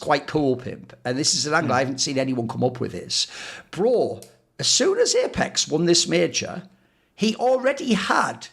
quite cool, Pimp, and this is an angle I haven't seen anyone come up with, is, bro, as soon as Apex won this major, he already had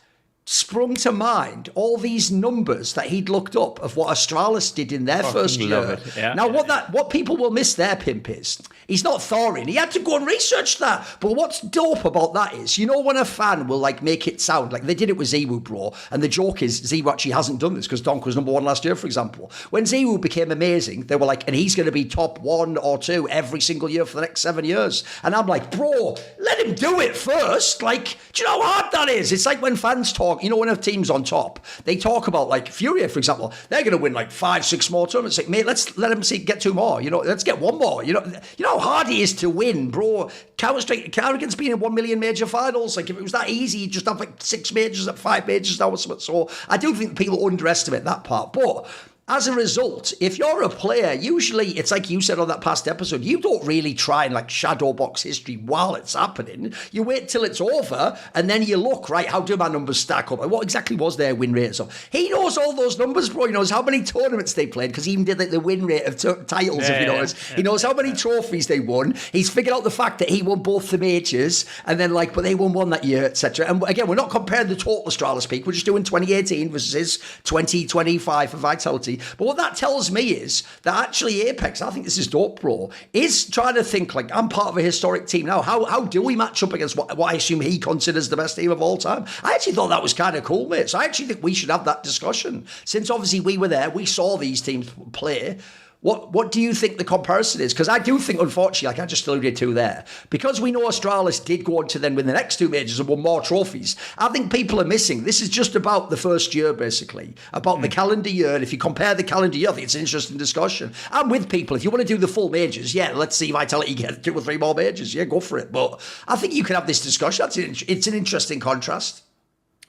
sprung to mind all these numbers that he'd looked up of what Astralis did in their first year. Yeah, now, what people will miss there, Pimp, is he's not Thorin. He had to go and research that. But what's dope about that is, you know, when a fan will like make it sound like they did it with Zewu, bro, and the joke is Zewu actually hasn't done this because Donk was number 1 last year, for example. When Zewu became amazing, they were like, and he's going to be top 1 or 2 every single year for the next 7 years. And I'm like, bro, let him do it first. Like, do you know how hard that is? It's like when fans talk, you know, when a team's on top, they talk about like Furia, for example, they're going to win like 5-6 more tournaments. Like, mate, let's let them get 2 more. You know, let's get 1 more. You know how hard it is to win, bro. Counter-Strike, Carrigan's been in 1 million major finals. Like, if it was that easy, you'd just have like 6 majors, 5 majors now or something. So I do think people underestimate that part. But as a result, if you're a player, usually it's like you said on that past episode, you don't really try and like shadow box history while it's happening. You wait till it's over and then you look, right, how do my numbers stack up? What exactly was their win rate? So he knows all those numbers, bro. He knows how many tournaments they played because he even did like the win rate of titles, if you notice. He knows how many trophies they won. He's figured out the fact that he won both the majors and then like, but they won 1 that year, etc. And again, we're not comparing the total Astralis peak. We're just doing 2018 versus 2025 for Vitality. But what that tells me is that actually Apex, I think this is dope, bro, is trying to think like, I'm part of a historic team now. How do we match up against what I assume he considers the best team of all time? I actually thought that was kind of cool, mate. So I actually think we should have that discussion. Since obviously we were there, we saw these teams play. What do you think the comparison is? Because I do think, unfortunately, like I just alluded to there, because we know Astralis did go on to then win the next 2 majors and won more trophies, I think people are missing. This is just about the first year, basically, about the calendar year. And if you compare the calendar year, I think it's an interesting discussion. I'm with people. If you want to do the full majors, yeah, let's see Vitality get 2 or 3 more majors. Yeah, go for it. But I think you can have this discussion. It's an interesting contrast.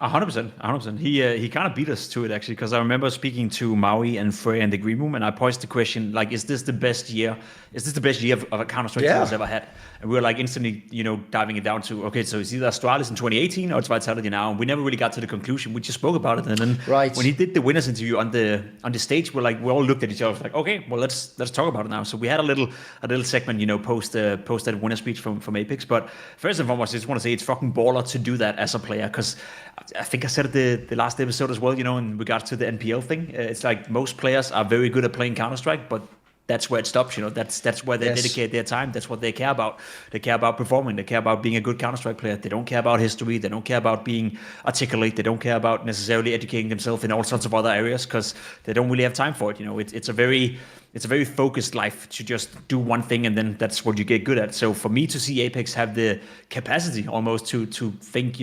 100%. He kind of beat us to it actually, because I remember speaking to Maui and Frey in the green room, and I posed the question like, "Is this the best year? Is this the best year of a Counter-Strike has ever had?" And we were like instantly, diving it down to, okay, so it's either Astralis in 2018 or it's Vitality now. And we never really got to the conclusion. We just spoke about it, and then when he did the winners interview on the stage, we all looked at each other like, okay, well let's talk about it now. So we had a little segment, post that winner speech from Apex. But first and foremost, I just want to say it's fucking baller to do that as a player, because I think I said it the last episode as well, in regards to the NPL thing. It's like most players are very good at playing Counter-Strike, but that's where it stops, that's where they dedicate their time. That's what they care about. They care about performing. They care about being a good Counter-Strike player. They don't care about history. They don't care about being articulate. They don't care about necessarily educating themselves in all sorts of other areas, because they don't really have time for it. It's a very focused life to just do one thing, and then that's what you get good at. So for me to see Apex have the capacity almost to think,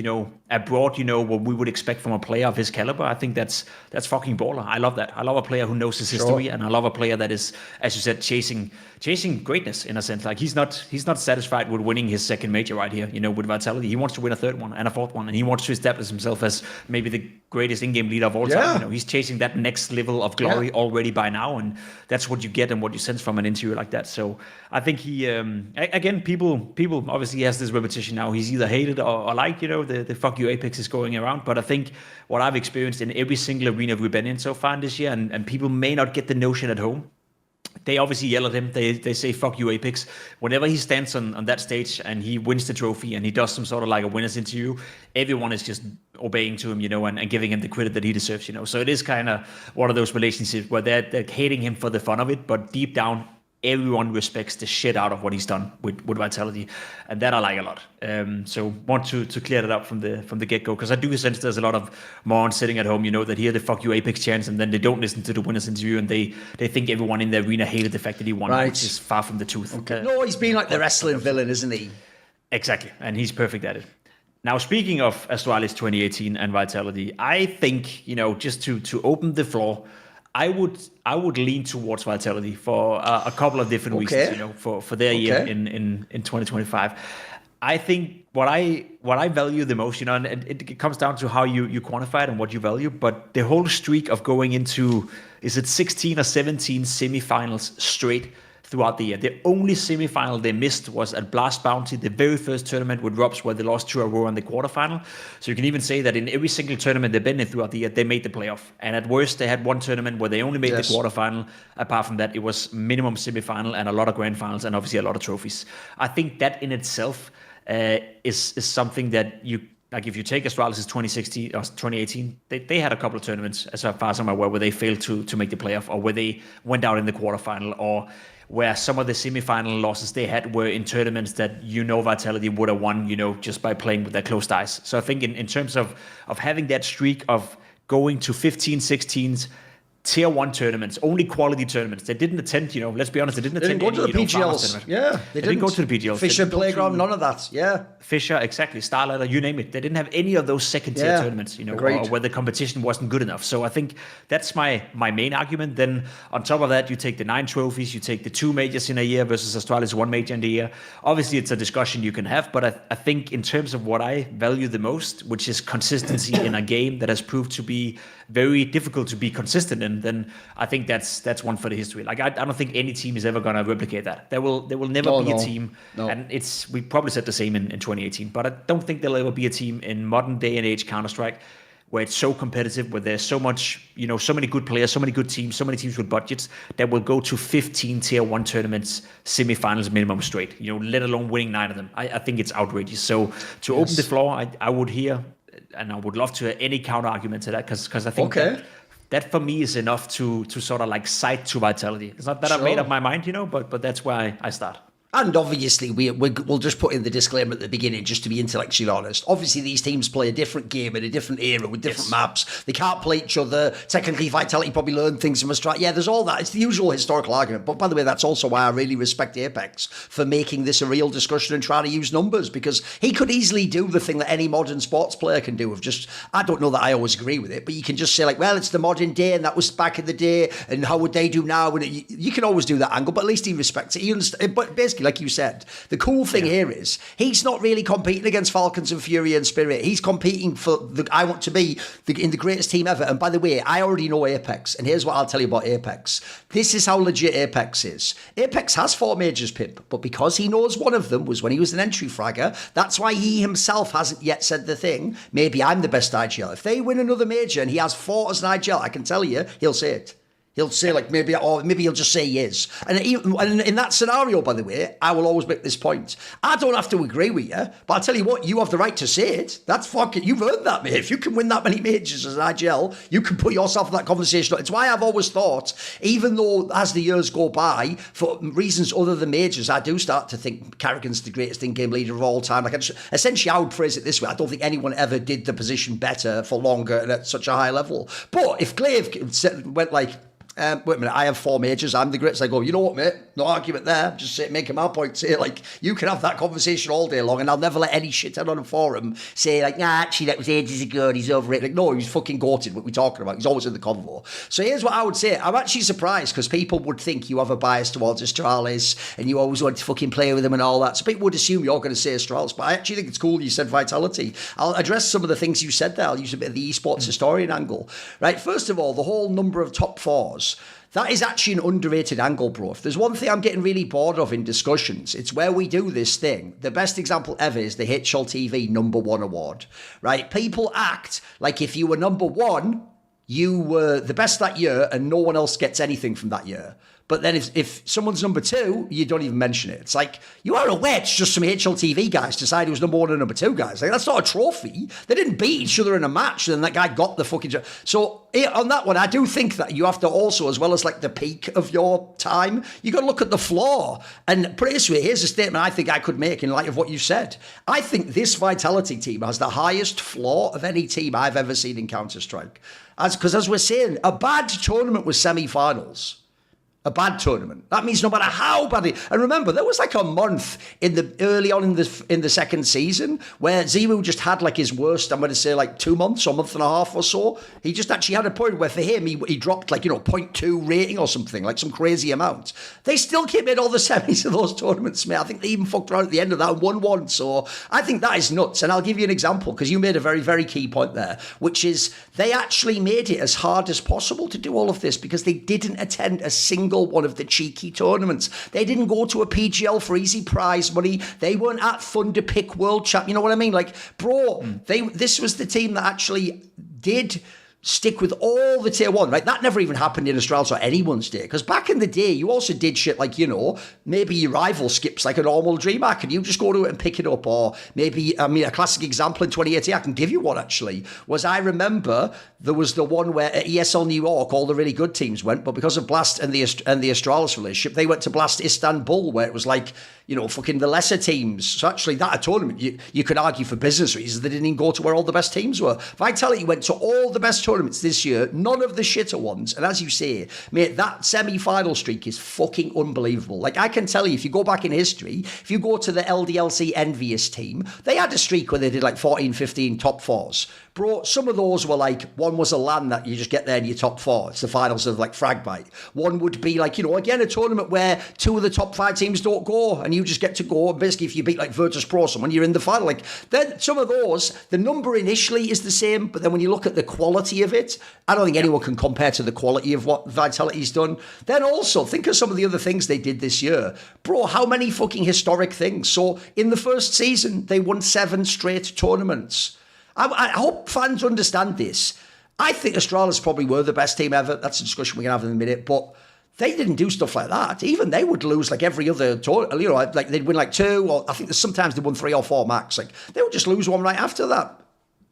abroad, what we would expect from a player of his caliber, I think that's fucking baller. I love that. I love a player who knows his history, and I love a player that is, as you said, chasing greatness in a sense. Like he's not satisfied with winning his second major right here, with Vitality. He wants to win a 3rd one and a 4th one, and he wants to establish himself as maybe the greatest in-game leader of all time. He's chasing that next level of glory already by now, and that's what you get and what you sense from an interview like that. So I think he, again, people obviously has this repetition now. He's either hated or liked, the fuck you Apex is going around. But I think what I've experienced in every single arena we've been in so far this year, and people may not get the notion at home, they obviously yell at him. They say, fuck you, Apex. Whenever he stands on that stage and he wins the trophy and he does some sort of like a winner's interview, everyone is just obeying to him, and giving him the credit that he deserves, So it is kind of one of those relationships where they're hating him for the fun of it, but deep down, everyone respects the shit out of what he's done with Vitality, and that I like a lot. So want to clear that up from the get-go, because I do sense there's a lot of morons sitting at home, that hear the fuck you Apex chants, and then they don't listen to the winner's interview, and they think everyone in the arena hated the fact that he won, which is far from the truth. Okay. No, he's been like the wrestling villain, isn't he? Exactly, and he's perfect at it. Now, speaking of Astralis 2018 and Vitality, I think, just to open the floor, I would lean towards Vitality for a couple of different reasons, for their year in 2025. I think what I value the most, and it comes down to how you quantify it and what you value, but the whole streak of going into, is it 16 or 17 semifinals straight, throughout the year. The only semi-final they missed was at Blast Bounty, the very first tournament with Robs where they lost 2 in a row in the quarterfinal. So you can even say that in every single tournament they've been in throughout the year, they made the playoff. And at worst, they had one tournament where they only made the quarterfinal. Apart from that, it was minimum semi-final and a lot of grand finals and obviously a lot of trophies. I think that in itself is something that you... Like if you take Astralis' 2016 or 2018, they had a couple of tournaments, as far as I'm aware, where they failed to make the playoff, or where they went out in the quarterfinal, or where some of the semifinal losses they had were in tournaments that Vitality would have won, just by playing with their closed eyes. So I think in terms of having that streak of going to 15, 16s, tier 1 tournaments, only quality tournaments. They didn't attend, let's be honest, they didn't attend go to the PGLs. Yeah, they didn't go to the PGLs. Fisher Playground, none of that. Yeah. Fisher, exactly. Starlighter, you name it. They didn't have any of those second tier tournaments, or where the competition wasn't good enough. So I think that's my main argument. Then on top of that, you take the 9 trophies, you take the 2 majors in a year versus Astralis 1 major in the year. Obviously, it's a discussion you can have, but I think in terms of what I value the most, which is consistency in a game that has proved to be very difficult to be consistent in, then I think that's one for the history. Like I don't think any team is ever going to replicate that. There will never be a team, and we probably said the same in 2018. But I don't think there'll ever be a team in modern day and age Counter-Strike where it's so competitive, where there's so much, so many good players, so many good teams, so many teams with budgets that will go to 15 tier 1 tournaments, semifinals minimum straight. Let alone winning 9 of them. I think it's outrageous. So to open the floor, I would hear. And I would love to hear any counter argument to that, because I think that for me is enough to sort of like cite to Vitality. It's not that I've made up my mind, but that's where I start. And obviously, we'll just put in the disclaimer at the beginning, just to be intellectually honest. Obviously, these teams play a different game in a different era with different maps. They can't play each other. Technically, Vitality probably learned things from Astralis. Yeah, there's all that. It's the usual historical argument. But by the way, that's also why I really respect Apex for making this a real discussion and trying to use numbers, because he could easily do the thing that any modern sports player can do of just, I don't know that I always agree with it, but you can just say like, well, it's the modern day and that was back in the day and how would they do now? And you can always do that angle, but at least he respects it. He understands. But basically, like you said, the cool thing here is he's not really competing against Falcons and Fury and Spirit. He's competing for I want to be in the greatest team ever. And by the way, I already know Apex, and here's what I'll tell you about Apex. This is how legit Apex is. Apex has 4 majors, Pip, but because he knows one of them was when he was an entry fragger, that's why he himself hasn't yet said the thing, maybe I'm the best IGL. If they win another major and he has 4 as an IGL, I can tell you, he'll say it. He'll say like maybe he'll just say he is. And in that scenario, by the way, I will always make this point. I don't have to agree with you, but I'll tell you what, you have the right to say it. That's fucking, you've earned that, mate. If you can win that many majors as an IGL, you can put yourself in that conversation. It's why I've always thought, even though as the years go by, for reasons other than majors, I do start to think Carrigan's the greatest in-game leader of all time. Essentially, I would phrase it this way. I don't think anyone ever did the position better for longer and at such a high level. But if Glaive went like, wait a minute, I have 4 majors, I'm the greatest. I go, you know what, mate? No argument there. Just making my point. Say, like, you can have that conversation all day long, and I'll never let any shithead on a forum say, like, nah, actually, that was ages ago, and he's overrated. Like, no, he's fucking goated, what we're talking about. He's always in the convo. So here's what I would say. I'm actually surprised, because people would think you have a bias towards Astralis, and you always want to fucking play with them and all that. So people would assume you're going to say Astralis, but I actually think it's cool you said Vitality. I'll address some of the things you said there. I'll use a bit of the esports historian angle. Right, first of all, the whole number of top 4s. That is actually an underrated angle, bro. If there's one thing I'm getting really bored of in discussions, it's where we do this thing. The best example ever is the HL TV number 1 award, right? People act like if you were number 1, you were the best that year and no one else gets anything from that year. But then if someone's number 2, you don't even mention it. It's like, you are aware it's just some HLTV guys decide who's number 1 and number 2 guys. Like, that's not a trophy. They didn't beat each other in a match, and then that guy got the fucking... So on that one, I do think that you have to also, as well as like the peak of your time, you got to look at the floor. And put it this way, here's a statement I think I could make in light of what you said. I think this Vitality team has the highest floor of any team I've ever seen in Counter-Strike. Because as we're saying, a bad tournament was semi-finals. A bad tournament. That means no matter how bad it... And remember, there was like a month early on in the second season where Zero just had like his worst, I'm going to say like 2 months or a month and a half or so. He just actually had a point where for him, he dropped like, 0.2 rating or something, like some crazy amount. They still came in all the semis of those tournaments, mate. I think they even fucked around at the end of that and won one. So I think that is nuts. And I'll give you an example because you made a very, very key point there, which is they actually made it as hard as possible to do all of this because they didn't attend a single single one of the cheeky tournaments. They didn't go to a PGL for easy prize money. They weren't at Thunder Pick World Champ. You know what I mean? Like, bro, this was the team that actually did stick with all the tier one, right? That never even happened in Astralis or anyone's day. Because back in the day, you also did shit like, maybe your rival skips like a normal DreamHack and you just go to it and pick it up. Or maybe, a classic example in 2018, I can give you one actually, was I remember there was the one where at ESL New York, all the really good teams went, but because of Blast and the Astralis relationship, they went to Blast Istanbul, where it was like, fucking the lesser teams. So actually that a tournament, you could argue for business reasons, they didn't even go to where all the best teams were. Vitality went to all the best tournaments this year, none of the shitter ones. And as you say, mate, that semi-final streak is fucking unbelievable. Like, I can tell you, if you go back in history, if you go to the LDLC Envious team, they had a streak where they did like 14, 15 top fours. Bro, some of those were like, one was a LAN that you just get there in your top four. It's the finals of like Fragbite. One would be like, again, a tournament where 2 of the top 5 teams don't go and you just get to go. Basically, if you beat like Virtus Pro someone, you're in the final. Like, then some of those, the number initially is the same, but then when you look at the quality of it, I don't think anyone can compare to the quality of what Vitality's done. Then also, think of some of the other things they did this year. Bro, how many fucking historic things? So, in the first season, they won 7 straight tournaments. I hope fans understand this. I think Astralis probably were the best team ever. That's a discussion we can have in a minute. But they didn't do stuff like that. Even they would lose like every other tournament. Like they'd win like 2, or I think sometimes they won 3 or 4 max. Like they would just lose one right after that.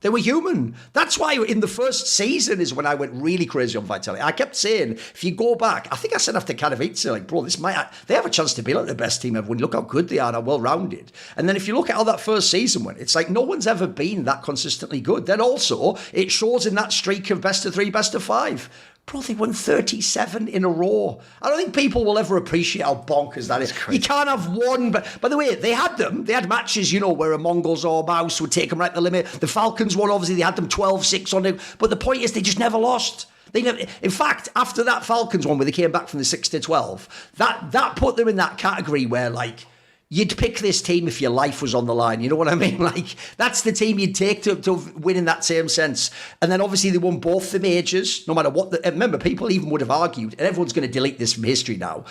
They were human. That's why in the first season is when I went really crazy on Vitality. I kept saying, if you go back, I think I said after Katowice, like, bro, they have a chance to be like the best team ever when you look how good they are and how well-rounded. And then if you look at how that first season went, it's like no one's ever been that consistently good. Then also, it shows in that streak of best of 3, best of 5. Bro, they won 37 in a row. I don't think people will ever appreciate how bonkers that is. You can't have one. But by the way, they had them. They had matches, where a Mongols or Mouse would take them right to the limit. The Falcons one, obviously, they had them 12-6 on them. But the point is, they just never lost. They never. In fact, after that Falcons one where they came back from the 6-12, that put them in that category where, like, you'd pick this team if your life was on the line. You know what I mean? Like, that's the team you'd take to win in that same sense. And then obviously they won both the majors, no matter what. Remember, people even would have argued, and everyone's going to delete this from history now.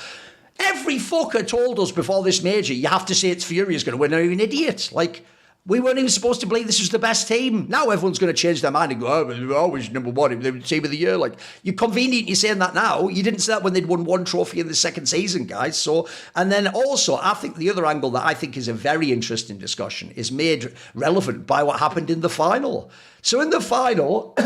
Every fucker told us before this major, you have to say it's Furious going to win. Are you an idiot? Like, we weren't even supposed to believe this was the best team. Now everyone's going to change their mind and go, oh, we're always number one, the team of the year. Like, you're convenient you're saying that now. You didn't say that when they'd won 1 trophy in the second season, guys. So, and then also, I think the other angle that I think is a very interesting discussion is made relevant by what happened in the final. So in the final,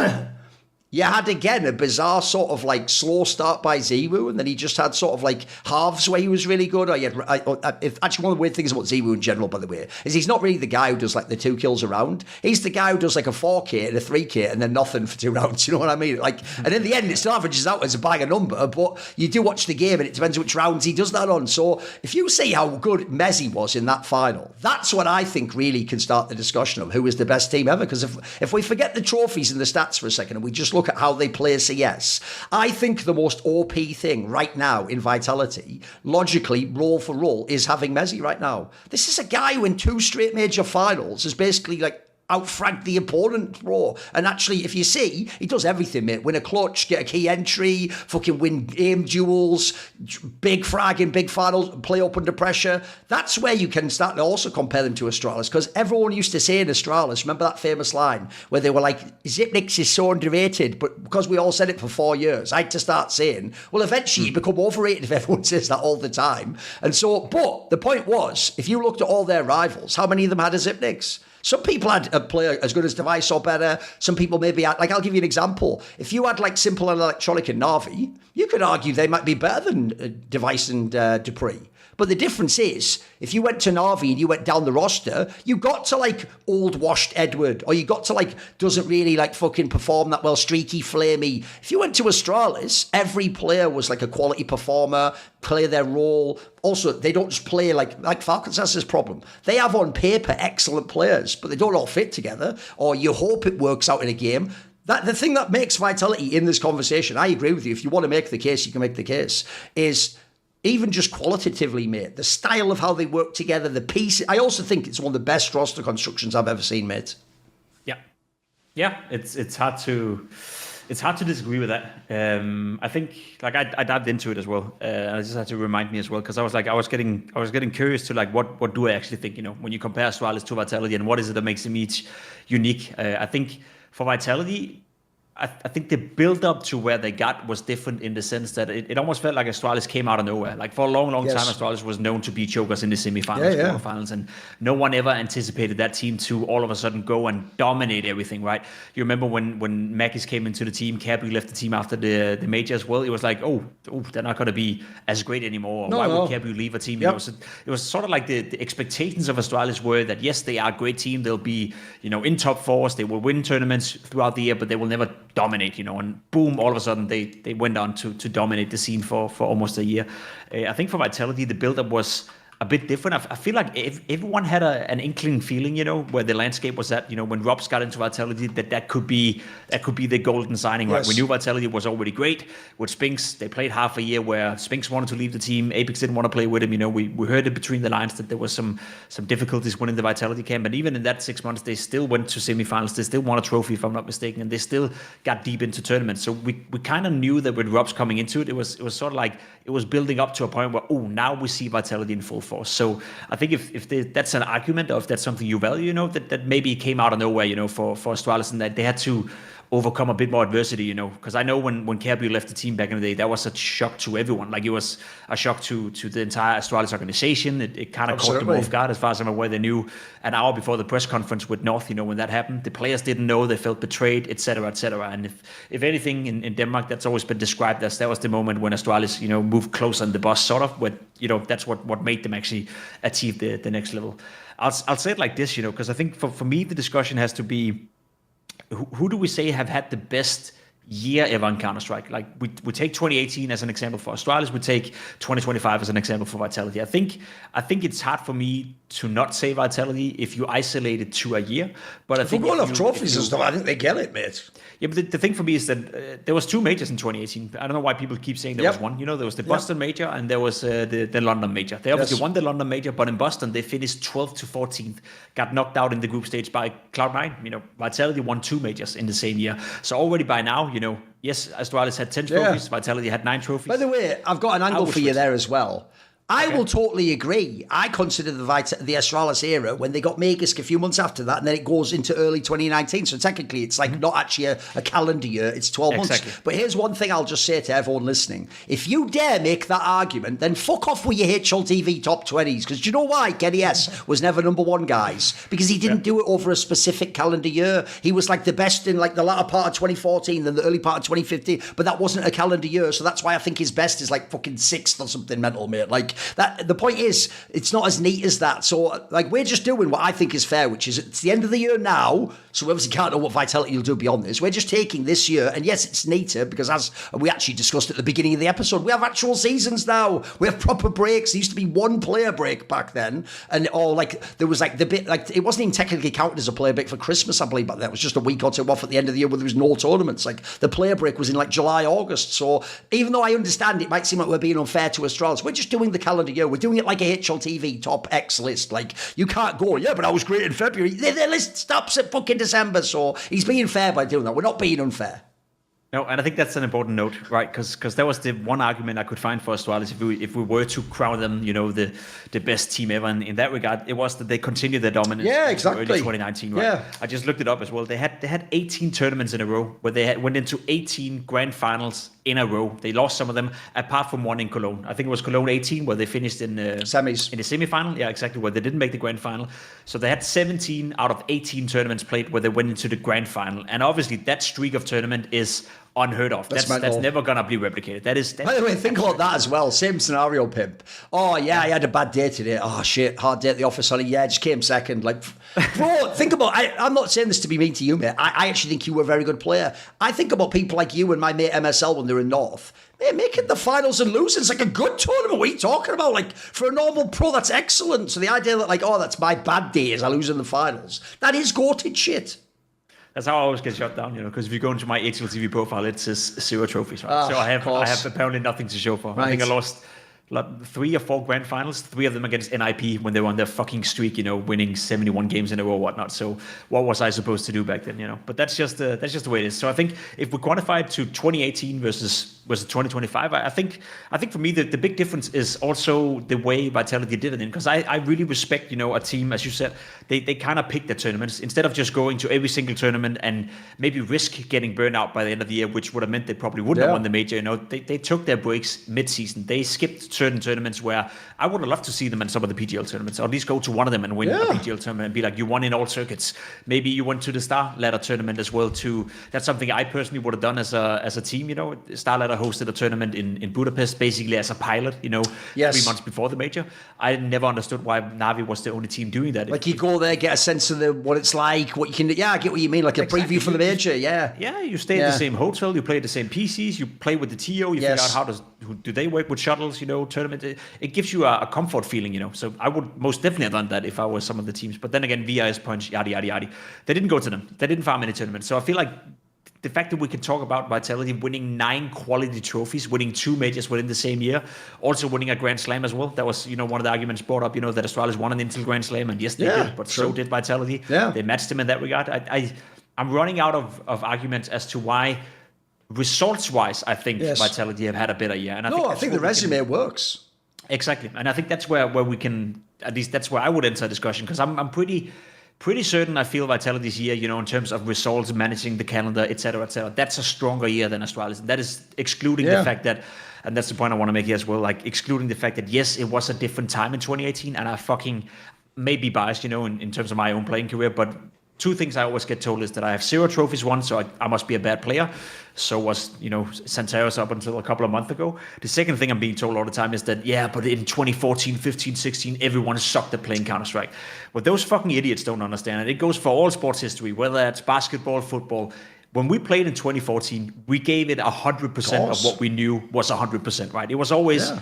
you had, again, a bizarre sort of, like, slow start by Ziwu, and then he just had sort of, like, halves where he was really good. Actually, one of the weird things about Ziwu in general, by the way, is he's not really the guy who does, like, the 2 kills a round. He's the guy who does, like, a 4K and a 3K and then nothing for 2 rounds, you know what I mean? Like, and in the end, it still averages out as a bag of number, but you do watch the game, and it depends which rounds he does that on. So, if you see how good Messi was in that final, that's what I think really can start the discussion of who is the best team ever, because if we forget the trophies and the stats for a second, and we just look at how they play CS. I think the most OP thing right now in Vitality, logically, role for role, is having Messi right now. This is a guy who in 2 straight major finals is basically like outfragged the opponent, bro. And actually, if you see, he does everything, mate. Win a clutch, get a key entry, fucking win aim duels, big frag in big finals, play up under pressure. That's where you can start to also compare them to Astralis, because everyone used to say in Astralis, remember that famous line where they were like, Spinx is so underrated, but because we all said it for 4 years, I had to start saying, well, eventually you become overrated if everyone says that all the time. And so, but the point was, if you looked at all their rivals, how many of them had a Spinx? Some people had a player as good as Device or better. Some people maybe had, like, I'll give you an example. If you had, like, Simple and Electronic and Navi, you could argue they might be better than Device and Dupree. But the difference is, if you went to Navi and you went down the roster, you got to, like, old washed Edward, or you got to, like, doesn't really, like, fucking perform that well, streaky, flamey. If you went to Astralis, every player was, like, a quality performer, play their role. Also, they don't just play like Falcons has this problem. They have on paper excellent players, but they don't all fit together, or you hope it works out in a game. That the thing that makes Vitality in this conversation, I agree with you, if you want to make the case, you can make the case, is even just qualitatively, mate, the style of how they work together, the pieces. I also think it's one of the best roster constructions I've ever seen, mate. Yeah, it's hard to. It's hard to disagree with that. I think like I dived into it as well. I just had to remind me as well because I was getting curious to like what do I actually think? When you compare Astralis to Vitality and what is it that makes them each unique? I think for Vitality, I think the build up to where they got was different in the sense that it almost felt like Astralis came out of nowhere. Like for a long time, Astralis was known to be chokers in the semifinals, quarterfinals, and no one ever anticipated that team to all of a sudden go and dominate everything, right? You remember when Mackis came into the team, Cabri left the team after the major as well. It was like, oh, they're not going to be as great anymore. Why would Cabri leave a team? So it was sort of like the expectations of Astralis were that yes, they are a great team. They'll be in top fours. They will win tournaments throughout the year, but they will never dominate, and boom, all of a sudden they went on to dominate the scene for almost a year. I think for Vitality, the build-up was a bit different. I feel like if everyone had an inkling feeling, where the landscape was at, when Robs got into Vitality, that could be the golden signing, right? We knew Vitality was already great. With Spinx, they played half a year where Spinx wanted to leave the team, Apex didn't want to play with him. We heard it between the lines that there was some difficulties winning the Vitality camp, and even in that 6 months, they still went to semifinals. They still won a trophy, if I'm not mistaken, and they still got deep into tournaments. So we kind of knew that with Robs coming into it, it was sort of like it was building up to a point where now we see Vitality in full force. So I think if that's an argument, or if that's something you value, that maybe it came out of nowhere, for Astralis, and that they had to overcome a bit more adversity, because I know when Cabri left the team back in the day, that was a shock to everyone. Like it was a shock to the entire Astralis organization. It kind of caught them off guard. As far as I'm aware, they knew an hour before the press conference with North, when that happened. The players didn't know, they felt betrayed, etc., etc. And if anything in Denmark, that's always been described as that was the moment when Astralis, moved close on the bus, sort of. But that's what made them actually achieve the next level. I'll say it like this, because I think for me the discussion has to be, who do we say have had the best year ever in Counter-Strike? Like we take 2018 as an example for Astralis, we take 2025 as an example for Vitality. I think it's hard for me to not say Vitality if you isolate it to a year. But I think we're going off trophies and stuff, I think they get it, mate. Yeah, but the thing for me is that there was two majors in 2018. I don't know why people keep saying there was one. There was the Boston major and there was the London major. They obviously won the London major, but in Boston they finished 12th to 14th, got knocked out in the group stage by Cloud9. Vitality won two majors in the same year. So already by now, yes, Astralis had 10 trophies, Vitality had 9 trophies. By the way, I've got an angle for you there as well. I will totally agree. I consider the Astralis era when they got Magisk a few months after that, and then it goes into early 2019. So technically, it's like not actually a calendar year; it's 12 months. But here's one thing I'll just say to everyone listening: if you dare make that argument, then fuck off with your HLTV top 20s. Because do you know why Kenny S was never number one, guys? Because he didn't do it over a specific calendar year. He was like the best in like the latter part of 2014, then the early part of 2015. But that wasn't a calendar year, so that's why I think his best is like fucking 6th or something mental, mate. Like. That the point is, it's not as neat as that. So, like, we're just doing what I think is fair, which is it's the end of the year now. So, we obviously can't know what Vitality will do beyond this. We're just taking this year, and yes, it's neater because as we actually discussed at the beginning of the episode, we have actual seasons now. We have proper breaks. There used to be one player break back then, and there was like the bit like it wasn't even technically counted as a player break for Christmas, I believe, but that was just a week or two off at the end of the year where there was no tournaments. Like the player break was in like July, August. So, even though I understand it might seem like we're being unfair to Astralis, we're just doing the calendar year. We're doing it like a HLTV top X list. Like, you can't go, but I was great in February. Their list stops at fucking December, so he's being fair by doing that. We're not being unfair. No, and I think that's an important note, right? Because that was the one argument I could find for Astralis if we were to crown them, the best team ever. And in that regard, it was that they continued their dominance. Yeah, exactly. Early 2019, right? Yeah. I just looked it up as well. They had 18 tournaments in a row where they went into 18 grand finals in a row. They lost some of them, apart from one in Cologne. I think it was Cologne 18 where they finished in semis. In the semifinal. Yeah, exactly, where they didn't make the grand final. So they had 17 out of 18 tournaments played where they went into the grand final. And obviously that streak of tournament is unheard of. That's never gonna be replicated. That's by the way, think about that as well. Same scenario, Pimp. Oh yeah, I had a bad day today. Oh shit, hard day at the office, honey. Yeah, just came second. Like, bro, think about. I'm not saying this to be mean to you, mate. I actually think you were a very good player. I think about people like you and my mate MSL when they're in North. They're making the finals and losing. It's like a good tournament. What are you talking about? Like, for a normal pro, that's excellent. So the idea that like, oh, that's my bad day is I lose in the finals. That is goated shit. That's how I always get shut down, because if you go into my HLTV profile, it says 0 trophies, right? So I have apparently nothing to show for. Right. I think I lost 3 or 4 grand finals, 3 of them against NIP when they were on their fucking streak, winning 71 games in a row or whatnot. So what was I supposed to do back then, But that's just the way it is. So I think if we quantify it to 2018 versus 2025, I think for me the big difference is also the way Vitality did it in, because I really respect, a team, as you said, they kind of pick their tournaments instead of just going to every single tournament and maybe risk getting burned out by the end of the year, which would have meant they probably wouldn't have won the major. They took their breaks mid-season. They skipped certain tournaments where I would have loved to see them in some of the PGL tournaments, or at least go to one of them and win a PGL tournament and be like, you won in all circuits. Maybe you went to the Star Ladder tournament as well too. That's something I personally would have done as a team. Star Ladder hosted a tournament in Budapest basically as a pilot, 3 months before the major. I never understood why Navi was the only team doing that. Like you go there, get a sense of what it's like, what you can do. Yeah, I get what you mean, like a preview for the major, yeah. Yeah, you stay at the same hotel, you play at the same PCs, you play with the TO, you figure out do they work with shuttles, tournament. It gives you a comfort feeling, So I would most definitely have done that if I was some of the teams. But then again, VIS Punch, yada, yada, yada. They didn't go to them. They didn't farm any tournaments. So I feel like the fact that we can talk about Vitality winning 9 quality trophies, winning 2 majors within the same year, also winning a Grand Slam as well. That was, one of the arguments brought up, that Astralis won an Intel Grand Slam, and yes, they did, but so did Vitality. Yeah. They matched them in that regard. I'm running out of arguments as to why, results-wise, I think Vitality have had a better year. And I think the resume works. Exactly. And I think that's where we can, at least that's where I would enter a discussion, because I'm pretty certain I feel Vitality's year, in terms of results, managing the calendar, et cetera, that's a stronger year than Astralis. And that is excluding the fact that, and that's the point I want to make here as well, like excluding the fact that, yes, it was a different time in 2018, and I fucking may be biased, in terms of my own playing career, but 2 things I always get told is that I have 0 trophies won, so I must be a bad player. So was, Santeros up until a couple of months ago. The second thing I'm being told all the time is that, but in 2014, 15, 16, everyone sucked at playing Counter-Strike. What those fucking idiots don't understand, and it goes for all sports history, whether it's basketball, football. When we played in 2014, we gave it 100% of what we knew was 100%, right? It was always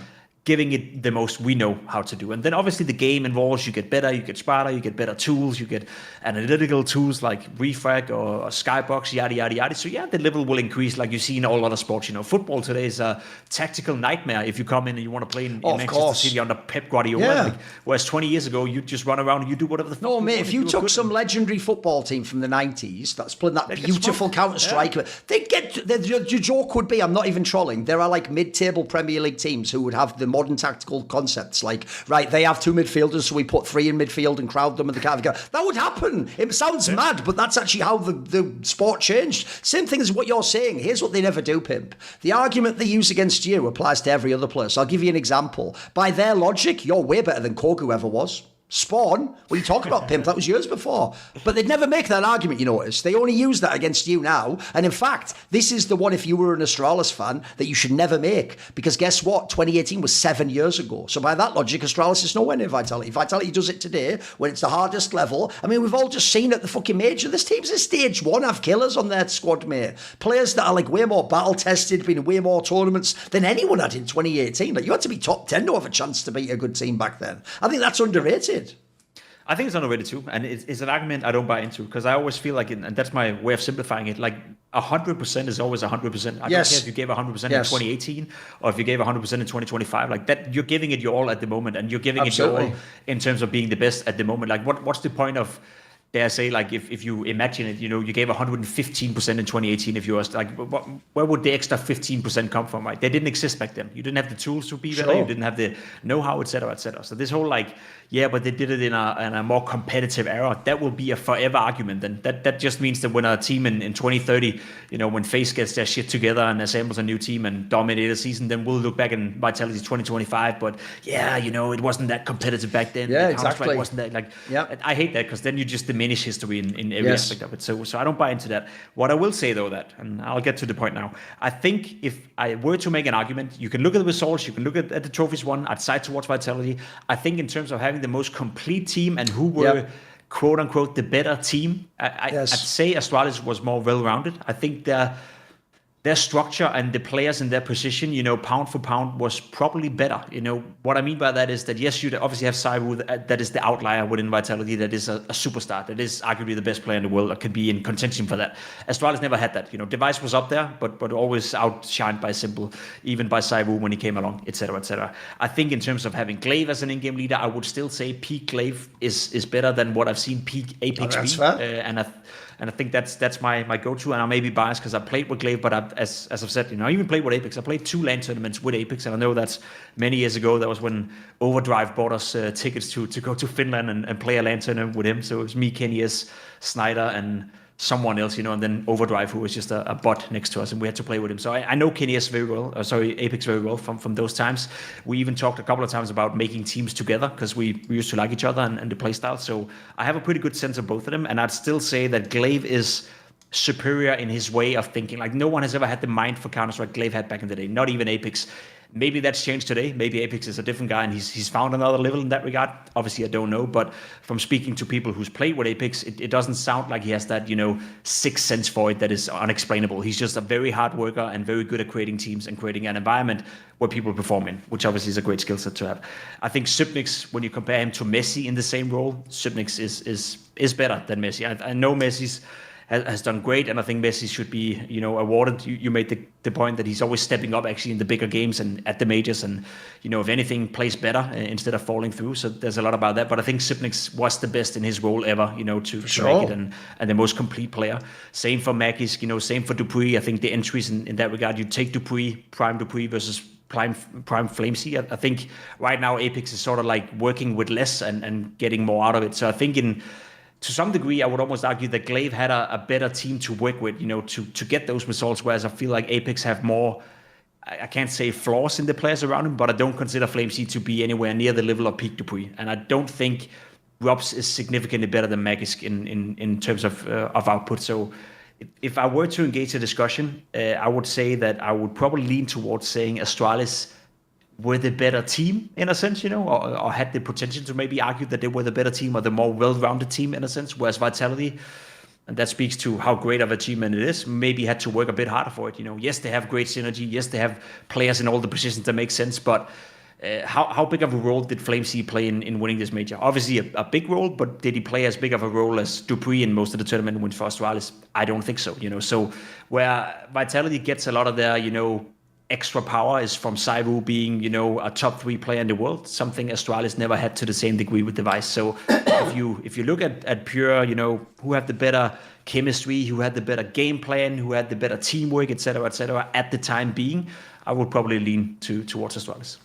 giving it the most we know how to do. And then obviously the game involves, you get better, you get smarter, you get better tools, you get analytical tools like Refrag or Skybox, yada, yada, yada. So the level will increase like you see in all other sports. Football today is a tactical nightmare if you come in and you want to play in Manchester City under Pep Guardiola. Yeah. Whereas 20 years ago, you just run around and you do whatever the fuck. No, mate, if you took some legendary football team from the 90s that's playing that beautiful Counter-Strike, they'd get, the joke would be, I'm not even trolling, there are like mid-table Premier League teams who would have the modern tactical concepts like, right, they have 2 midfielders, so we put 3 in midfield and crowd them and the kind of that would happen. It sounds mad, but that's actually how the sport changed. Same thing as what you're saying. Here's what they never do, Pimp. The argument they use against you applies to every other player. So I'll give you an example. By their logic, you're way better than Kogu ever was. Spawn, what are you talking about, Pimp? That was years before. But they'd never make that argument, you notice. They only use that against you now. And in fact, this is the one, if you were an Astralis fan, that you should never make. Because guess what? 2018 was 7 years ago. So by that logic, Astralis is nowhere near Vitality. Vitality does it today when it's the hardest level. I mean, we've all just seen at the fucking major. This team's in stage 1, have killers on their squad, mate. Players that are like way more battle-tested, been in way more tournaments than anyone had in 2018. Like, you had to be top 10 to have a chance to beat a good team back then. I think that's underrated. I think it's underrated too, and it's an argument I don't buy into, because I always feel like, and that's my way of simplifying it, like 100% is always 100%. I don't care if you gave 100% in 2018 or if you gave 100% in 2025. Like that, you're giving it your all at the moment, and you're giving it your all in terms of being the best at the moment. Like what's the point of, dare I say, like if you imagine it, you gave 115% in 2018. If you asked, like, where would the extra 15% come from? Right, they didn't exist back then. You didn't have the tools to be better. You didn't have the know-how, etc., etc. So this whole like, but they did it in a more competitive era. That will be a forever argument. And that just means that when a team in 2030, when FaZe gets their shit together and assembles a new team and dominates a season, then we'll look back in Vitality 2025. But it wasn't that competitive back then. Yeah, exactly. Wasn't that like? I hate that, because then you just diminish history in every aspect of it. So I don't buy into that. What I will say though, and I'll get to the point now, I think if I were to make an argument, you can look at the results, you can look at the trophies won, I'd side towards Vitality. I think in terms of having the most complete team and who were quote unquote the better team, I'd say Astralis was more well-rounded. I think their structure and the players in their position, pound for pound was probably better. What I mean by that is that, yes, you obviously have Saibu, that is the outlier within Vitality, that is a superstar, that is arguably the best player in the world, that could be in contention for that. Astralis never had that. Device was up there, but always outshined by Simple, even by Saibu when he came along, etc., etc. I think in terms of having Glaive as an in-game leader, I would still say peak Glaive is better than what I've seen peak Apex be. And I think that's my go-to, and I may be biased because I played with Glaive, but as I've said, I even played with Apex. I played 2 LAN tournaments with Apex, and I know that's many years ago. That was when Overdrive bought us tickets to go to Finland and play a LAN tournament with him. So it was me, Kenny S, Snyder, and someone else, and then Overdrive, who was just a bot next to us, and we had to play with him. So I know Kenny S very well, Apex very well from those times. We even talked a couple of times about making teams together because we used to like each other and the play style. So I have a pretty good sense of both of them, and I'd still say that Glaive is superior in his way of thinking. Like, no one has ever had the mind for Counter-Strike Glaive had back in the day, not even Apex. Maybe that's changed today. Maybe Apex is a different guy and he's found another level in that regard. Obviously, I don't know. But from speaking to people who's played with Apex, it doesn't sound like he has that, sixth sense for it that is unexplainable. He's just a very hard worker and very good at creating teams and creating an environment where people perform in, which obviously is a great skill set to have. I think Spinx, when you compare him to Messi in the same role, Spinx is better than Messi. I know Messi's has done great, and I think Messi should be, awarded. You made the point that he's always stepping up actually in the bigger games and at the majors, and if anything, plays better instead of falling through. So there's a lot about that. But I think Spinx was the best in his role ever, to make it, and the most complete player. Same for Magisk, same for Dupree. I think the entries in that regard, you take Prime Dupree versus Prime Flamesy. I think right now Apex is sort of like working with less and getting more out of it. So I think to some degree, I would almost argue that Glaive had a better team to work with, to get those results, whereas I feel like Apex have more, I can't say flaws in the players around him, but I don't consider Flamesy to be anywhere near the level of peak Dupree. And I don't think Robs is significantly better than Magisk in terms of output. So if I were to engage a discussion, I would say that I would probably lean towards saying Astralis were the better team in a sense, or had the potential to maybe argue that they were the better team or the more well-rounded team in a sense, whereas Vitality, and that speaks to how great of a achievement it is, maybe had to work a bit harder for it. Yes, they have great synergy. Yes, they have players in all the positions that make sense, but how big of a role did Flamesy play in winning this major? Obviously a big role, but did he play as big of a role as Dupree in most of the tournament wins for Astralis? I don't think so, So where Vitality gets a lot of their, extra power is from Saibu being, a top 3 player in the world, something Astralis never had to the same degree with Device. So if you look at pure, who had the better chemistry, who had the better game plan, who had the better teamwork, etc., at the time being, I would probably lean towards Astralis.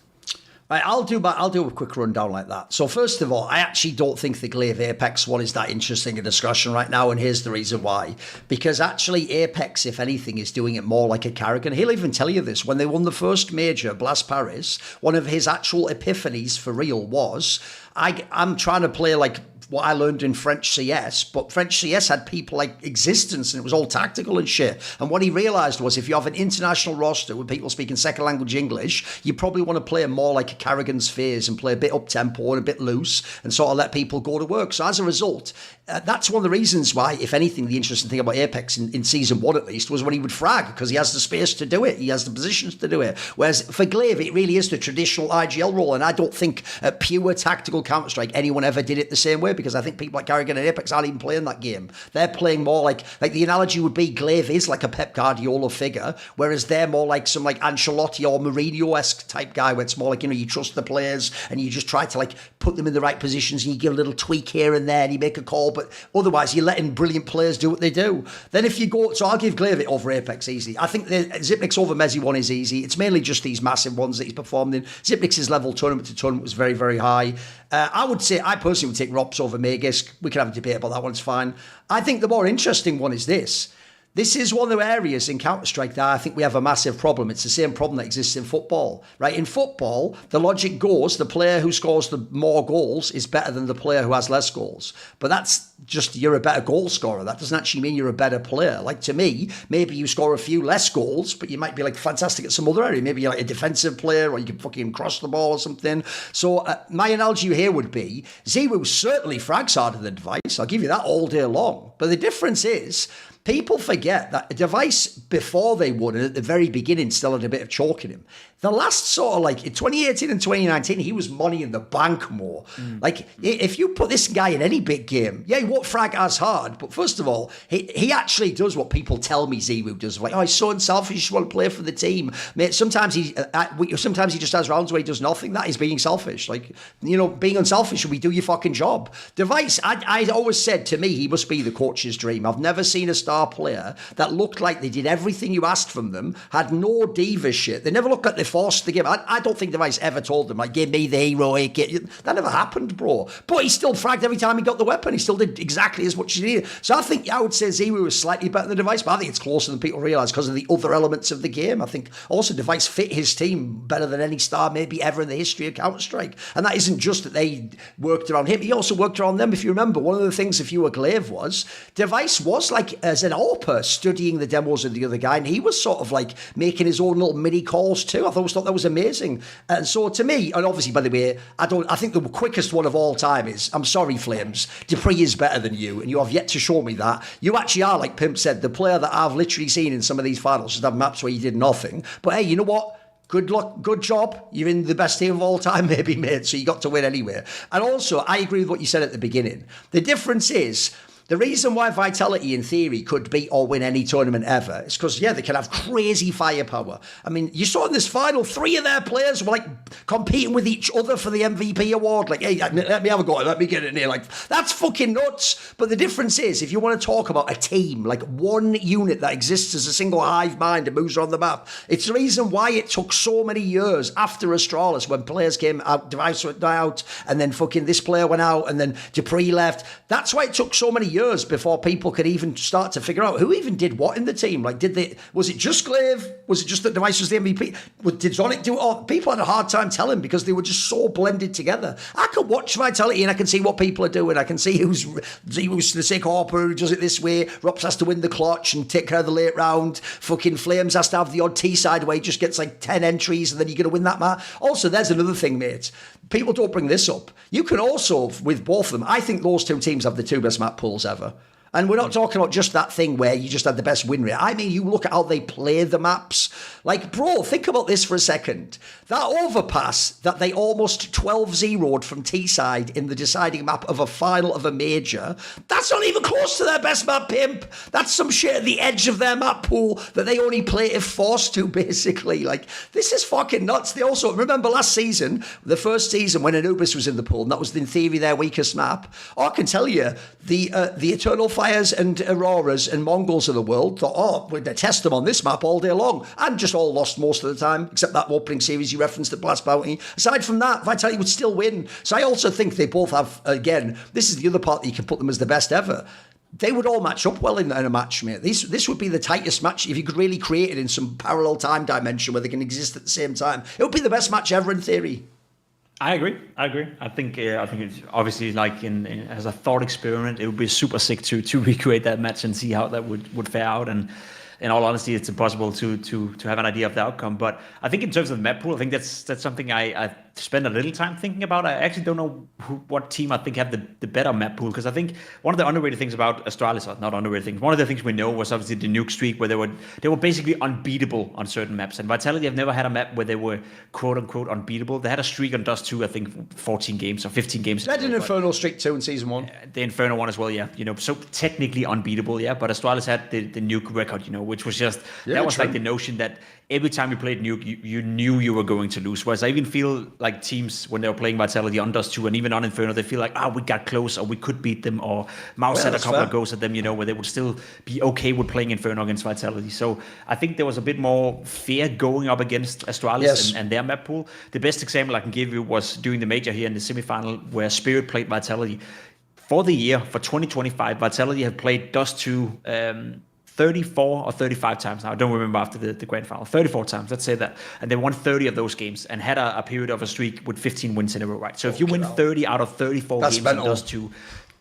Right, I'll do a quick rundown like that. So first of all, I actually don't think the Glaive Apex one is that interesting a discussion right now, and here's the reason why. Because actually Apex, if anything, is doing it more like a Carrigan. He'll even tell you this. When they won the first major, Blast Paris, one of his actual epiphanies for real was, I'm trying to play like what I learned in French CS, but French CS had people like existence and it was all tactical and shit. And what he realized was if you have an international roster with people speaking second language English, you probably want to play more like a Carrigan Spheres and play a bit up tempo and a bit loose and sort of let people go to work. So as a result, that's one of the reasons why, if anything, the interesting thing about Apex in season 1 at least was when he would frag, because he has the space to do it. He has the positions to do it. Whereas for Glaive, it really is the traditional IGL role. And I don't think pure tactical Counter-Strike anyone ever did it the same way, because I think people like Carrigan and Apex aren't even playing that game. They're playing more like the analogy would be Glaive is like a Pep Guardiola figure, whereas they're more like some like Ancelotti or Mourinho-esque type guy where it's more like, you trust the players and you just try to like put them in the right positions and you give a little tweak here and there and you make a call, but otherwise you're letting brilliant players do what they do. Then if you go, so I'll give Glaive it over Apex easy. I think the Xyp9x over Mezzy one is easy. It's mainly just these massive ones that he's performed in. Xyp9x's level tournament to tournament was very, very high. I would say, I personally would take Rops over Magisk. We can have a debate about that one, it's fine. I think the more interesting one is this. This is one of the areas in Counter-Strike that I think we have a massive problem. It's the same problem that exists in football, right? In football, the logic goes, the player who scores the more goals is better than the player who has less goals. But that's just, you're a better goal scorer. That doesn't actually mean you're a better player. Like to me, maybe you score a few less goals, but you might be like fantastic at some other area. Maybe you're like a defensive player or you can fucking cross the ball or something. So my analogy here would be, Ziwu certainly frags harder than Device. I'll give you that all day long. But the difference is, people forget that a device before they won and at the very beginning still had a bit of chalk in him. The last sort of like in 2018 and 2019, he was money in the bank more. Like if you put this guy in any big game, yeah, he won't frag as hard. But first of all, he actually does what people tell me Zero does. Like, oh, he's so unselfish, he just want to play for the team. Mate, sometimes he just has rounds where he does nothing. That is being selfish. Like, you know, being unselfish, we do your fucking job. Device, I always said to me, he must be the coach's dream. I've never seen a star player that looked like they did everything you asked from them, had no diva shit. They never looked like they forced the game. I don't think Device ever told them, like, give me the hero. That never happened, bro. But he still fragged every time he got the weapon. He still did exactly as much as he needed. So I would say Zero was slightly better than Device, but I think it's closer than people realise because of the other elements of the game. I think also Device fit his team better than any star maybe ever in the history of Counter-Strike. And that isn't just that they worked around him. He also worked around them. If you remember, one of the things if you were Glaive was, Device was like, as an AWPer, studying the demos of the other guy, and he was sort of like making his own little mini calls too. I always thought that was amazing. And so to me, and obviously, by the way, I think the quickest one of all time is, I'm sorry, Flames, Dupree is better than you, and you have yet to show me that. You actually are, like Pimp said, the player that I've literally seen in some of these finals just have maps where you did nothing. But hey, you know what? Good luck, good job. You're in the best team of all time, maybe, mate, so you got to win anyway. And also, I agree with what you said at the beginning. The difference is, the reason why Vitality, in theory, could beat or win any tournament ever is because, yeah, they can have crazy firepower. I mean, you saw in this final, 3 of their players were, like, competing with each other for the MVP award. Like, hey, let me have a go. Let me get in here. Like, that's fucking nuts. But the difference is, if you want to talk about a team, like one unit that exists as a single hive mind and moves around the map, it's the reason why it took so many years after Astralis when players came out, Device went out, and then fucking this player went out, and then Dupree left. That's why it took so many years before people could even start to figure out who even did what in the team. Like, was it just Glaive? Was it just that Device was the MVP? Did Zonic do it all? People had a hard time telling because they were just so blended together. I can watch Vitality and I can see what people are doing. I can see who's the sick Harper who does it this way. Rops has to win the clutch and take care of the late round. Fucking Flames has to have the odd T-side where he just gets like 10 entries and then you're going to win that match. Also, there's another thing, mate. People don't bring this up. You can also, with both of them, I think those two teams have the 2 best map pools ever. And we're not talking about just that thing where you just had the best win rate. I mean, you look at how they play the maps. Like, bro, think about this for a second. That overpass that they almost 12-0'd from T-side in the deciding map of a final of a major, that's not even close to their best map, Pimp. That's some shit at the edge of their map pool that they only play if forced to, basically. Like, this is fucking nuts. They also, remember last season, the first season when Anubis was in the pool, and that was in theory their weakest map. I can tell you, the Eternal Fires and Auroras and Mongols of the world thought, oh, we're going to test them on this map all day long, and just all lost most of the time, except that opening series you referenced at Blast Bounty. Aside from that, Vitality would still win. So I also think they both have, again, this is the other part that you can put them as the best ever. They would all match up well in a match, mate. This would be the tightest match if you could really create it in some parallel time dimension where they can exist at the same time. It would be the best match ever in theory. I agree. I think it's obviously like in as a thought experiment, it would be super sick to recreate that match and see how that would fare out. And in all honesty, it's impossible to have an idea of the outcome. But I think in terms of the map pool, I think that's something I spend a little time thinking about. I actually don't know what team I think have the better map pool, because I think one of the underrated things about Astralis, or not underrated things, one of the things we know was obviously the nuke streak, where they were basically unbeatable on certain maps. And Vitality have never had a map where they were quote unquote unbeatable. They had a streak on Dust 2, I think 14 games or 15 games. They had an Inferno streak too in season 1. The Inferno one as well, yeah. So technically unbeatable, yeah. But Astralis had the nuke record, which was just, that was true. Like the notion that every time you played nuke, you knew you were going to lose. Whereas I even feel like teams, when they were playing Vitality on Dust 2 and even on Inferno, they feel like, we got close, or we could beat them, or Mouse had a couple of goes at them, where they would still be okay with playing Inferno against Vitality. So I think there was a bit more fear going up against Astralis and their map pool. The best example I can give you was during the major here in the semifinal, where Spirit played Vitality. For the year, for 2025, Vitality have played Dust 2 34 or 35 times now. I don't remember after the grand final. 34 times, let's say that. And they won 30 of those games and had a period of a streak with 15 wins in a row, right? So if you win 30 out of 34 games in Dust 2,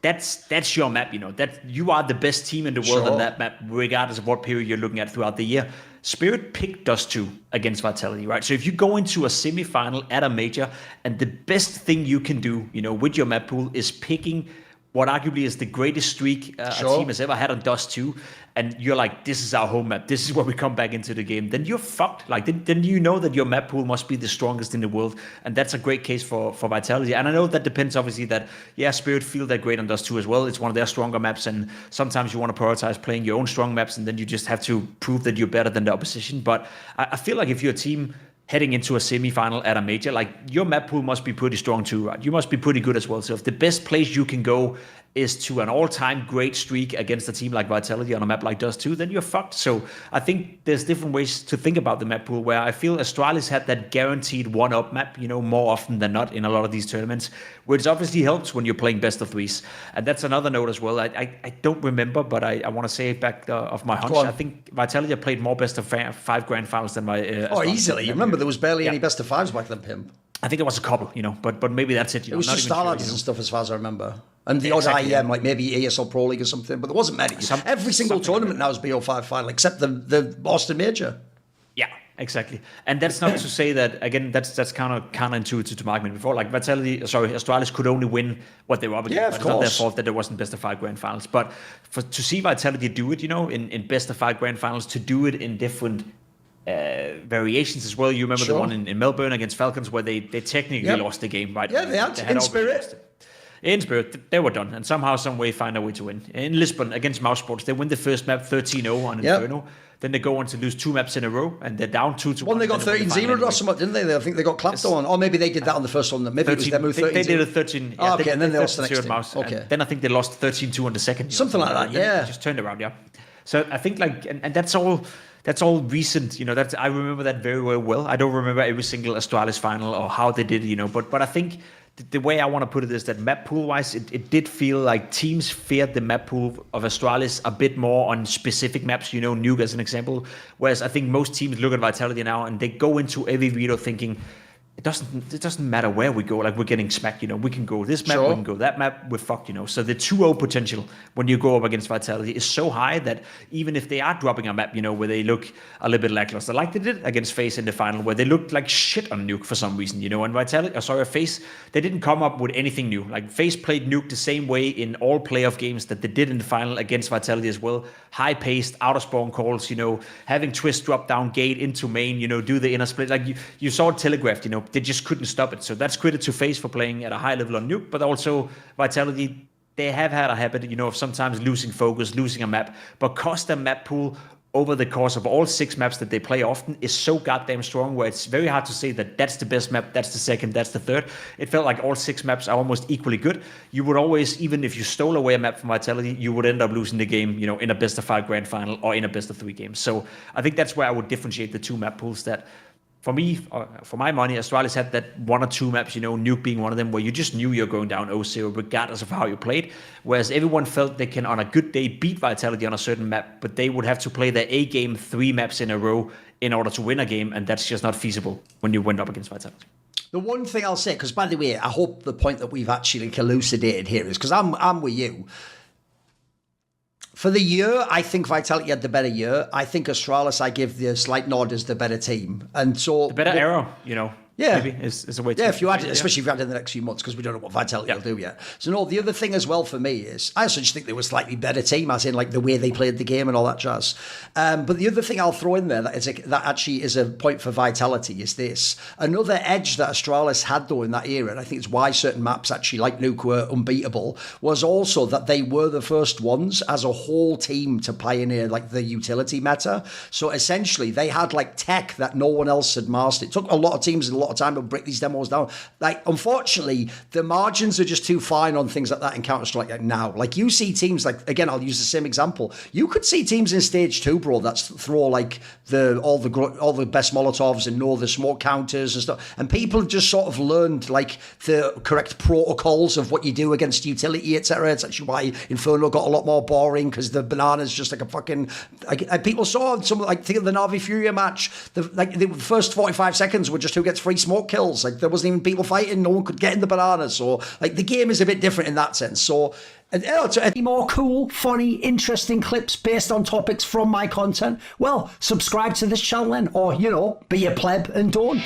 that's your map, that you are the best team in the world on that map, regardless of what period you're looking at throughout the year. Spirit picked Dust 2 against Vitality, right? So if you go into a semifinal at a major, and the best thing you can do, with your map pool is picking what arguably is the greatest streak a team has ever had on Dust 2, and you're like, this is our home map, this is where we come back into the game, then you're fucked. Like, then you know that your map pool must be the strongest in the world, and that's a great case for Vitality. And I know that depends, obviously, that, Spirit feel that great on Dust 2 as well. It's one of their stronger maps, and sometimes you want to prioritize playing your own strong maps, and then you just have to prove that you're better than the opposition. But I feel like if you're a team heading into a semi-final at a major, like, your map pool must be pretty strong too, right? You must be pretty good as well. So if the best place you can go is to an all-time great streak against a team like Vitality on a map like Dust 2, then you're fucked. So I think there's different ways to think about the map pool, where I feel Astralis had that guaranteed one-up map, more often than not in a lot of these tournaments, which obviously helps when you're playing best of threes. And that's another note as well. I don't remember, but I want to say it back of my hunch. I think Vitality played more best of 5 grand finals than my Astralis. Easily. You remember there was barely any best of 5s back then, Pimp. I think there was a couple, but maybe that's it. It was just Starladders and stuff, as far as I remember. And the odd IEM, like maybe ESL Pro League or something, but there wasn't many. Every single tournament now is BO5 final, except the Boston Major. Yeah, exactly. And that's not to say that, again, that's kind of counterintuitive to my argument before. Like, Astralis could only win what they were up against. Yeah, of course. It's not their fault that there wasn't best of 5 grand finals. But to see Vitality do it, in best of 5 grand finals, to do it in different variations as well. You remember the one in Melbourne against Falcons, where they technically lost the game, right? Yeah, they had in spirit. In spirit, they were done, and somehow, some way, find a way to win. In Lisbon against Mouse Sports, they win the first map 13-0 on Inferno. Then they go on to lose 2 maps in a row, and they're down 2-1. Well, they got 13-0 or something, didn't they? I think they got clapped on. Or maybe they did that on the first one. Maybe 13, it was them who 13. They did a 13. Yeah, okay, and then they lost the next Mouse. Okay. Then I think they lost 13-2 on the second. Something like that, yeah. Just turned around, yeah. So I think, like, and that's all. That's all recent, That I remember that very, very well. I don't remember every single Astralis final or how they did it, But I think the way I want to put it is that map pool wise, it did feel like teams feared the map pool of Astralis a bit more on specific maps. Nuke as an example. Whereas I think most teams look at Vitality now and they go into every video thinking, it doesn't matter where we go. Like, we're getting smacked, We can go this map, we can go that map, we're fucked, So the 2-0 potential when you go up against Vitality is so high that even if they are dropping a map, where they look a little bit lackluster, like they did against FaZe in the final, where they looked like shit on Nuke for some reason, and FaZe, they didn't come up with anything new. Like, FaZe played Nuke the same way in all playoff games that they did in the final against Vitality as well. High-paced, out-of-spawn calls, having Twist drop down gate into main, do the inner split. Like, you saw it telegraphed, they just couldn't stop it. So that's credit to FaZe for playing at a high level on Nuke, but also Vitality, they have had a habit, of sometimes losing focus, losing a map, but custom map pool over the course of all 6 maps that they play often is so goddamn strong, where it's very hard to say that that's the best map, that's the second, that's the third. It felt like all 6 maps are almost equally good. You would always, even if you stole away a map from Vitality, you would end up losing the game, in a best of 5 grand final or in a best of 3 game. So I think that's where I would differentiate the 2 map pools. That for me, for my money, Astralis had that 1 or 2 maps, Nuke being one of them, where you just knew you're going down 0-0 regardless of how you played. Whereas everyone felt they can, on a good day, beat Vitality on a certain map, but they would have to play their A game 3 maps in a row in order to win a game, and that's just not feasible when you went up against Vitality. The one thing I'll say, because by the way, I hope the point that we've actually elucidated here is, because I'm with you. For the year, I think Vitality had the better year. I think Astralis, I give the slight nod as the better team. And so the better era, Yeah, maybe is a way to. Yeah, if you add it, especially if you add it in the next few months, because we don't know what Vitality will do yet. So no, the other thing as well for me is I also just think they were a slightly better team, as in like the way they played the game and all that jazz. But the other thing I'll throw in there that actually is a point for Vitality is this: another edge that Astralis had though in that era, and I think it's why certain maps actually like Nuke were unbeatable, was also that they were the first ones as a whole team to pioneer like the utility meta. So essentially, they had like tech that no one else had mastered. It took a lot of teams and a lot of time to break these demos down. Like, unfortunately, the margins are just too fine on things like that in Counter-Strike like now. Like, you see teams like, again, I'll use the same example. You could see teams in Stage 2, bro, that's throw like all the best Molotovs and know the smoke counters and stuff. And people just sort of learned like the correct protocols of what you do against utility, etc. It's actually why Inferno got a lot more boring, because the banana's just like a fucking... Like, people saw some, like, think of the Na'Vi Furia match. The first 45 seconds were just who gets free smoke kills. Like, there wasn't even people fighting. No one could get in the bananas. So, like, the game is a bit different in that sense. So, any more cool, funny, interesting clips based on topics from my content? Well, subscribe to this channel then, or, be a pleb and don't.